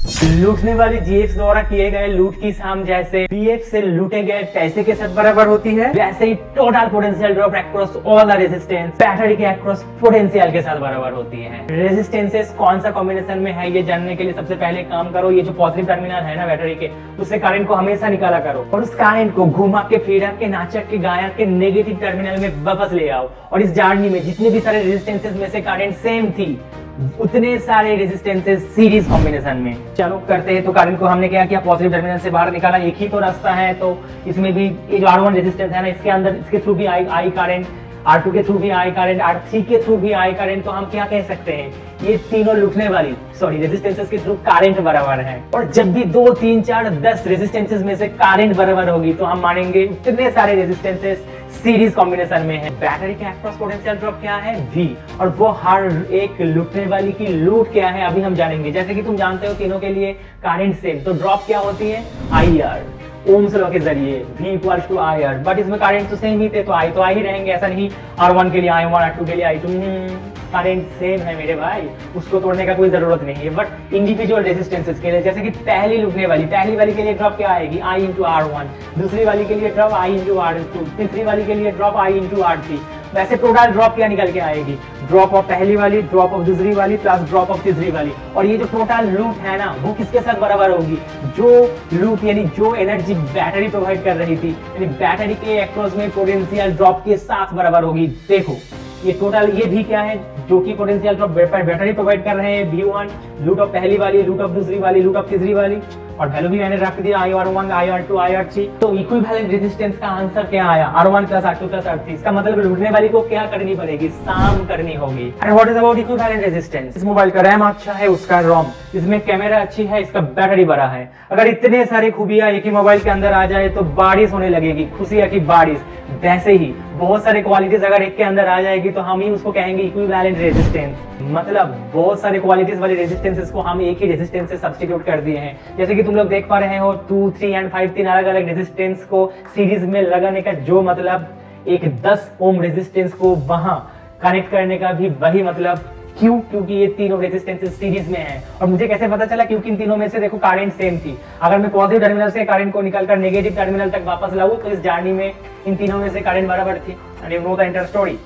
लूटने वाली जीएफ द्वारा किए गए लूट की साम जैसे पीएफ से लूटे गए पैसे के साथ बराबर होती है, वैसे ही total potential drop across all the resistance battery के अक्रॉस पोटेंशियल के साथ बराबर होती है। रेजिस्टेंसेस कौन सा कॉम्बिनेशन में है ये जानने के लिए सबसे पहले काम करो, ये जो पॉजिटिव टर्मिनल है ना बैटरी के, उससे करंट को हमेशा निकाला करो और उस करंट को घुमा के फेडर के नाचक के गायक के नेगेटिव टर्मिनल में वापस ले आओ। और इस जर्नी में जितने भी सारे रेजिस्टेंसेस में से करंट सेम थी, उतने सारे रेजिस्टेंसेस सीरीज कॉम्बिनेशन में। चलो करते हैं। तो करंट को हमने क्या किया, पॉजिटिव टर्मिनल से बाहर निकाला, एक ही तो रास्ता है। तो इसमें भी ये जो R1 रेजिस्टेंस है ना, इसके अंदर इसके थ्रू भी आई करंट, R2 के थ्रू भी आई करंट, R3 के थ्रू भी आई करंट। तो हम क्या कह सकते हैं, ये तीनों लूटने वाली रेजिस्टेंसेस के थ्रू करंट बराबर है। और जब भी 2, 3, 4, 10 रेजिस्टेंसेस में से करंट बराबर होगी तो हम मानेंगे उतने सारे रेजिस्टेंसेस सीरीज कॉम्बिनेशन में है। बैटरी के अक्रॉस पोटेंशियल ड्रॉप क्या है, V, और वो हर एक लूटने वाली की लूट क्या है अभी हम जानेंगे। जैसे कि तुम जानते हो तीनों के लिए करंट सेम, तो ड्रॉप क्या होती है, IR, ओम्स लॉ के जरिए V equals to IR। But इसमें करंट तो सेम ही थे, तो I तो I ही रहेंगे। ऐसा नहीं R1 के लिए I1, R2 के लिए I2, करंट सेम है मेरे भाई, उसको तोड़ने का कोई जरूरत नहीं है। बट इंडिविजुअल रेजिस्टेंसेस के लिए, जैसे कि पहली लूटने वाली के लिए ड्रॉप क्या आएगी, I इंटू R1, दूसरी वाली के लिए ड्रॉप I इंटू R2, तीसरी वाली के लिए ड्रॉप I इंटू R3। वैसे टोटल ड्रॉप क्या निकल के आएगी, ड्रॉप ऑफ पहली वाली, ड्रॉप ऑफ दूसरी वाली प्लस ड्रॉप ऑफ तीसरी वाली। और ये जो टोटल लूट है ना, वो किसके साथ बराबर होगी, जो लूट यानी जो एनर्जी बैटरी प्रोवाइड कर रही थी, यानी बैटरी के अक्रॉस में पोटेंशियल ड्रॉप के साथ बराबर होगी। देखो ये टोटल, ये भी क्या है, जो कि पोटेंशियल ड्रॉप बैटरी प्रोवाइड कर रहे हैं, V1, लूट ऑफ पहली वाली, लूट ऑफ दूसरी वाली, लूट ऑफ तीसरी वाली, और वैल्यू भी मैंने रख दिया IR1, IR2, IR3। तो इक्विवेलेंट रेजिस्टेंस का आंसर क्या आया, R1 plus R2 plus R3। इसका मतलब लूटने वाली को क्या करनी पड़ेगी, साम करनी होगी। And what is about equivalent resistance, इस मोबाइल का रैम अच्छा है, उसका रोम, इसमें कैमरा अच्छी है, इसका बैटरी बड़ा है। अगर इतने सारी खूबियां एक ही मोबाइल के अंदर आ जाए तो बारिश होने लगेगी, खुशियां की बारिश। वैसे ही बहुत सारे क्वालिटीज अगर एक के अंदर आ जाएगी तो हम ही उसको कहेंगे इक्विवेलेंट रेजिस्टेंस। मतलब बहुत सारे क्वालिटीज वाले रेजिस्टेंसेस को हम एक ही रेजिस्टेंस से सब्स्टिट्यूट कर दिए हैं। जैसे कि तुम लोग देख पा रहे हो 2, 3 एंड 5 तीन अलग अलग रेजिस्टेंस को सीरीज में लगाने का जो मतलब, एक 10 ओम रेजिस्टेंस को वहां कनेक्ट करने का भी वही मतलब। क्यों, क्योंकि ये तीनों रेजिस्टेंसेस सीरीज में हैं। और मुझे कैसे पता चला, क्योंकि इन तीनों में से देखो करंट सेम थी। अगर मैं पॉजिटिव टर्मिनल से करंट को निकालकर नेगेटिव टर्मिनल तक वापस लाऊं तो इस जर्नी में इन तीनों में से करंट बराबर थी। And you know the entire story.